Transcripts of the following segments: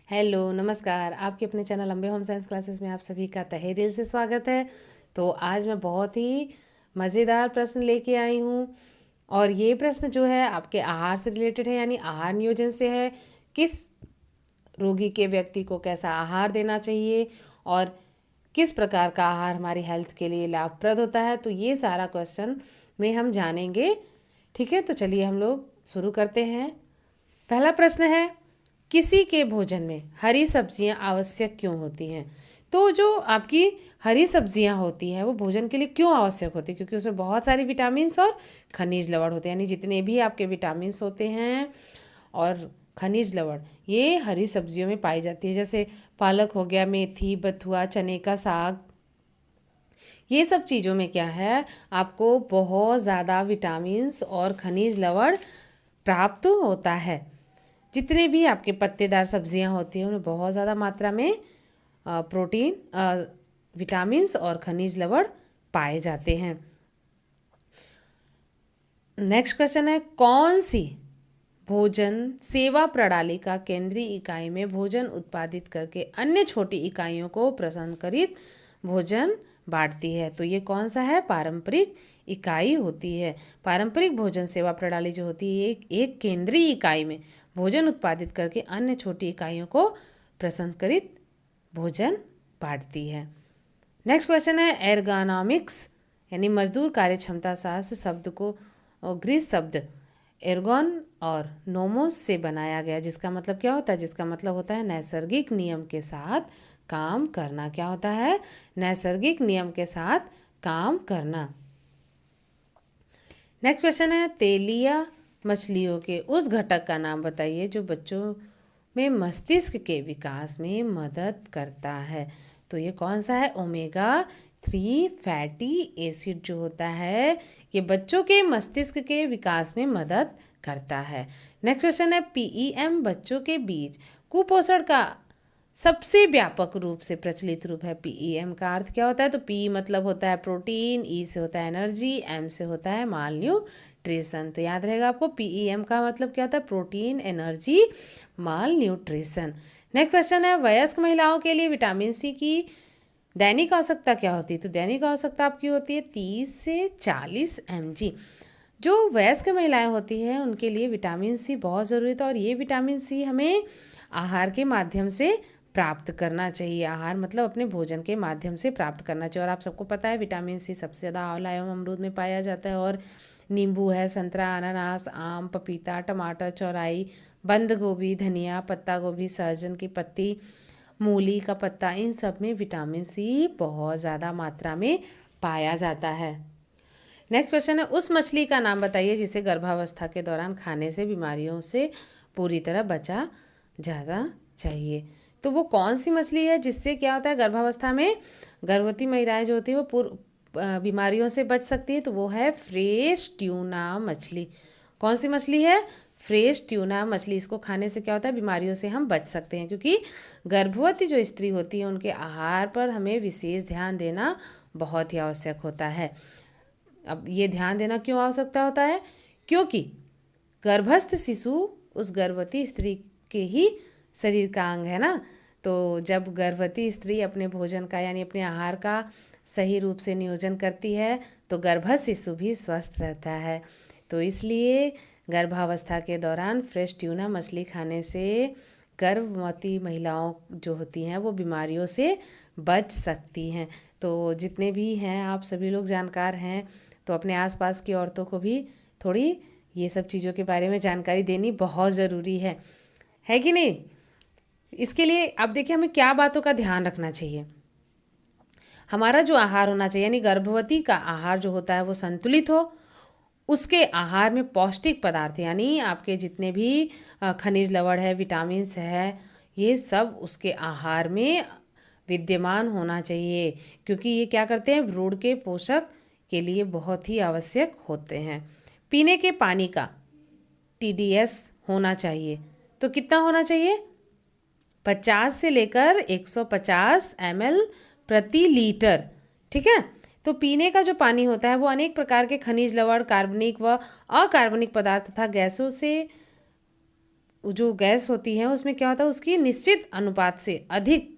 Hello नमस्कार। आपके अपने channel Ambe home science classes में आप सभी का तहे दिल से स्वागत है। तो आज मैं बहुत ही मज़ेदार प्रश्न लेके आई हूँ और ये प्रश्न जो है आपके आहार से रिलेटेड है, यानी आहार नियोजन से है। किस रोगी के व्यक्ति को कैसा आहार देना चाहिए और किस प्रकार का आहार हमारी हेल्थ के लिए लाभप्रद होता है, तो ये सारा क्वेश्चन में हम जानेंगे। ठीक है, तो चलिए हम लोग शुरू करते हैं। पहला प्रश्न है, किसी के भोजन में हरी सब्जियां आवश्यक क्यों होती हैं? तो जो आपकी हरी सब्जियां होती हैं वो भोजन के लिए क्यों आवश्यक होती है? क्योंकि उसमें बहुत सारे विटामिन्स और खनिज लवण होते हैं, यानी जितने भी आपके विटामिन्स होते हैं और खनिज लवण ये हरी सब्जियों में पाई जाती है। जैसे पालक हो गया, मेथी, बथुआ, चने का साग, ये सब चीज़ों में क्या है, आपको बहुत ज़्यादा विटामिन्स और खनिज लवण प्राप्त होता है। जितने भी आपके पत्तेदार सब्जियां होती हैं उनमें बहुत ज़्यादा मात्रा में प्रोटीन, विटामिन्स और खनिज लवण पाए जाते हैं। नेक्स्ट क्वेश्चन है, कौन सी भोजन सेवा प्रणाली का केंद्रीय इकाई में भोजन उत्पादित करके अन्य छोटी इकाइयों को प्रसंस्कृत भोजन बांटती है? तो ये कौन सा है? पारंपरिक इकाई होती है। पारंपरिक भोजन सेवा प्रणाली जो होती है एक केंद्रीय इकाई में भोजन उत्पादित करके अन्य छोटी इकाइयों को प्रसंस्कृत भोजन बांटती है। नेक्स्ट क्वेश्चन है, एर्गोनॉमिक्स यानी मजदूर कार्य क्षमता शास्त्र शब्द को ग्रीस शब्द एर्गोन और नोमोस से बनाया गया, जिसका मतलब क्या होता है? जिसका मतलब होता है नैसर्गिक नियम के साथ काम करना। क्या होता है? नैसर्गिक नियम के साथ काम करना। नेक्स्ट क्वेश्चन है, तेलिया मछलियों के उस घटक का नाम बताइए जो बच्चों में मस्तिष्क के विकास में मदद करता है। तो ये कौन सा है? ओमेगा 3 फैटी एसिड जो होता है ये बच्चों के मस्तिष्क के विकास में मदद करता है। नेक्स्ट क्वेश्चन है, पीईएम बच्चों के बीच कुपोषण का सबसे व्यापक रूप से प्रचलित रूप है। पीईएम का अर्थ क्या होता है? तो पी मतलब होता है प्रोटीन, ई से होता है एनर्जी, एम से होता है माल न्यूट्रिशन। तो याद रहेगा आपको, पीईएम का मतलब क्या होता है? प्रोटीन, एनर्जी, माल न्यूट्रिशन। नेक्स्ट क्वेश्चन है, वयस्क महिलाओं के लिए विटामिन सी की दैनिक आवश्यकता क्या होती है? तो दैनिक आवश्यकता आपकी होती है 30 से 40 mg। जो वयस्क महिलाएं होती हैं उनके लिए विटामिन सी बहुत ज़रूरी है और ये विटामिन सी हमें आहार के माध्यम से प्राप्त करना चाहिए। आहार मतलब अपने भोजन के माध्यम से प्राप्त करना चाहिए। और आप सबको पता है विटामिन सी सबसे ज़्यादा आंवला एवं अमरूद में पाया जाता है, और नींबू है, संतरा, अनानास, आम, पपीता, टमाटर, चौलाई, बंद गोभी, धनिया पत्ता गोभी, सहजन की पत्ती, मूली का पत्ता, इन सब में विटामिन सी बहुत ज़्यादा मात्रा में पाया जाता है। नेक्स्ट क्वेश्चन है, उस मछली का नाम बताइए जिसे गर्भावस्था के दौरान खाने से बीमारियों से पूरी तरह बचा जाना चाहिए। तो वो कौन सी मछली है जिससे क्या होता है, गर्भावस्था में गर्भवती महिलाएं जो होती है वो बीमारियों से बच सकती है? तो वो है फ्रेश ट्यूना मछली। कौन सी मछली है? फ्रेश ट्यूना मछली। इसको खाने से क्या होता है, बीमारियों से हम बच सकते हैं, क्योंकि गर्भवती जो स्त्री होती है उनके आहार पर हमें विशेष ध्यान देना बहुत ही आवश्यक होता है। अब ये ध्यान देना क्यों आवश्यकता होता है? क्योंकि गर्भस्थ शिशु उस गर्भवती स्त्री के ही शरीर का अंग है ना। तो जब गर्भवती स्त्री अपने भोजन का यानी अपने आहार का सही रूप से नियोजन करती है तो गर्भस्थ शिशु भी स्वस्थ रहता है। तो इसलिए गर्भावस्था के दौरान फ्रेश ट्यूना मछली खाने से गर्भवती महिलाओं जो होती हैं वो बीमारियों से बच सकती हैं। तो जितने भी हैं आप सभी लोग जानकार हैं, तो अपने आसपास की औरतों को भी थोड़ी ये सब चीज़ों के बारे में जानकारी देनी बहुत ज़रूरी है कि नहीं? इसके लिए अब देखिए हमें क्या बातों का ध्यान रखना चाहिए। हमारा जो आहार होना चाहिए यानी गर्भवती का आहार जो होता है वो संतुलित हो, उसके आहार में पौष्टिक पदार्थ यानी आपके जितने भी खनिज लवण है, विटामिन्स है, ये सब उसके आहार में विद्यमान होना चाहिए, क्योंकि ये क्या करते हैं, भ्रूण के पोषक के लिए बहुत ही आवश्यक होते हैं। पीने के पानी का TDS होना चाहिए। तो कितना होना चाहिए? 50 से लेकर 150 ml प्रति लीटर। ठीक है, तो पीने का जो पानी होता है वो अनेक प्रकार के खनिज लवण, कार्बनिक व अकार्बनिक पदार्थ तथा गैसों से जो गैस होती है उसमें क्या होता है, उसकी निश्चित अनुपात से अधिक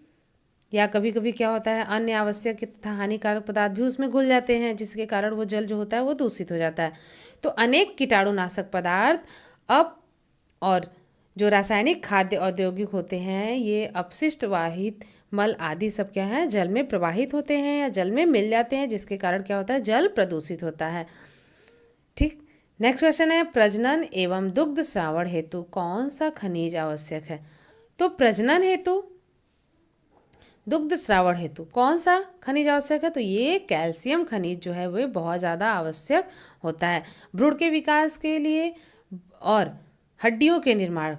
या कभी कभी क्या होता है अन्य आवश्यक तथा हानिकारक पदार्थ भी उसमें घुल जाते हैं, जिसके कारण वो जल जो होता है वो दूषित हो जाता है। तो अनेक कीटाणुनाशक पदार्थ अब और जो रासायनिक खाद्य औद्योगिक होते हैं, ये अपशिष्ट वाहित मल आदि सब क्या है, जल में प्रवाहित होते हैं या जल में मिल जाते हैं, जिसके कारण क्या होता है, जल प्रदूषित होता है। ठीक। नेक्स्ट क्वेश्चन है, प्रजनन एवं दुग्ध श्रावण हेतु कौन सा खनिज आवश्यक है? तो प्रजनन हेतु, दुग्ध श्रावण हेतु कौन सा खनिज आवश्यक है? तो ये कैल्शियम खनिज जो है वो बहुत ज़्यादा आवश्यक होता है भ्रूण के विकास के लिए, और हड्डियों के निर्माण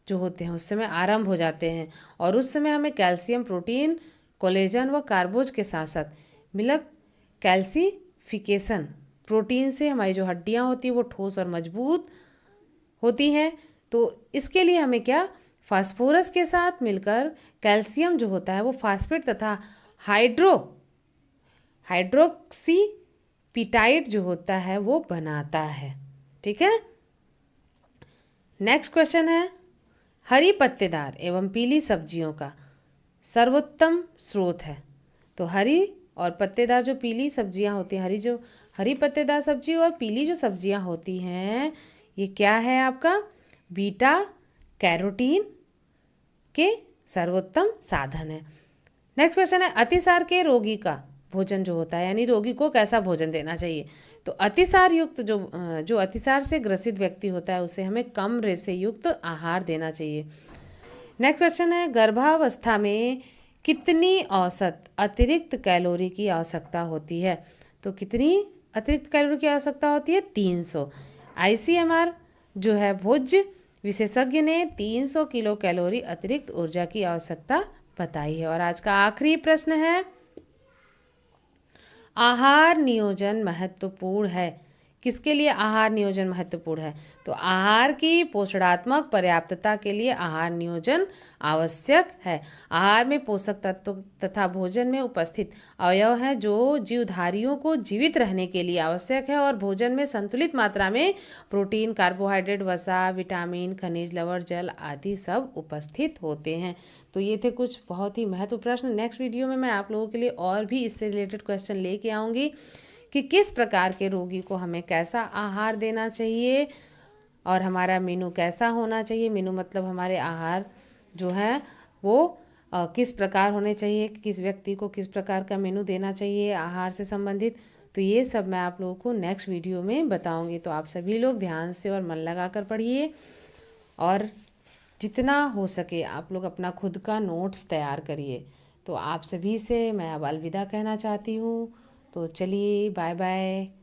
जो होते हैं उस समय आरंभ हो जाते हैं, और उस समय हमें कैल्शियम, प्रोटीन, कोलेजन व कार्बोज के साथ साथ मिलक कैल्सिफिकेशन प्रोटीन से हमारी जो हड्डियाँ होती हैं वो ठोस और मजबूत होती हैं। तो इसके लिए हमें क्या, फास्फोरस के साथ मिलकर कैल्शियम जो होता है वो फास्फेट तथा हाइड्रोक्सीपिटाइट जो होता है वो बनाता है। ठीक है। नेक्स्ट क्वेश्चन है, हरी पत्तेदार एवं पीली सब्जियों का सर्वोत्तम स्रोत है। तो हरी और पत्तेदार जो पीली सब्जियां होती हैं, हरी पत्तेदार सब्जी और पीली जो सब्जियां होती हैं, ये क्या है आपका, बीटा कैरोटीन के सर्वोत्तम साधन है। नेक्स्ट क्वेश्चन है, अतिसार के रोगी का भोजन जो होता है, यानी रोगी को कैसा भोजन देना चाहिए? तो अतिसार युक्त जो अतिसार से ग्रसित व्यक्ति होता है उसे हमें कम रेशे युक्त आहार देना चाहिए। नेक्स्ट क्वेश्चन है, गर्भावस्था में कितनी औसत अतिरिक्त कैलोरी की आवश्यकता होती है? तो कितनी अतिरिक्त कैलोरी की आवश्यकता होती है? 300। ICMR जो है भोज्य विशेषज्ञ ने 300 किलो कैलोरी अतिरिक्त ऊर्जा की आवश्यकता बताई है। और आज का आखिरी प्रश्न है, आहार नियोजन महत्वपूर्ण है। किसके लिए आहार नियोजन महत्वपूर्ण है? तो आहार की पोषणात्मक पर्याप्तता के लिए आहार नियोजन आवश्यक है। आहार में पोषक तत्व तथा भोजन में उपस्थित अवयव हैं जो जीवधारियों को जीवित रहने के लिए आवश्यक है, और भोजन में संतुलित मात्रा में प्रोटीन, कार्बोहाइड्रेट, वसा, विटामिन, खनिज, लवण, जल आदि सब उपस्थित होते हैं। तो ये थे कुछ बहुत ही महत्वपूर्ण प्रश्न। नेक्स्ट वीडियो में मैं आप लोगों के लिए और भी इससे रिलेटेड क्वेश्चन लेके आऊँगी कि किस प्रकार के रोगी को हमें कैसा आहार देना चाहिए और हमारा मेनू कैसा होना चाहिए। मेनू मतलब हमारे आहार जो है वो किस प्रकार होने चाहिए, किस व्यक्ति को किस प्रकार का मेनू देना चाहिए आहार से संबंधित। तो ये सब मैं आप लोगों को नेक्स्ट वीडियो में बताऊंगी। तो आप सभी लोग ध्यान से और मन लगा कर पढ़िए, और जितना हो सके आप लोग अपना खुद का नोट्स तैयार करिए। तो आप सभी से मैं अब अलविदा कहना चाहती हूँ। तो चलिए, बाय बाय।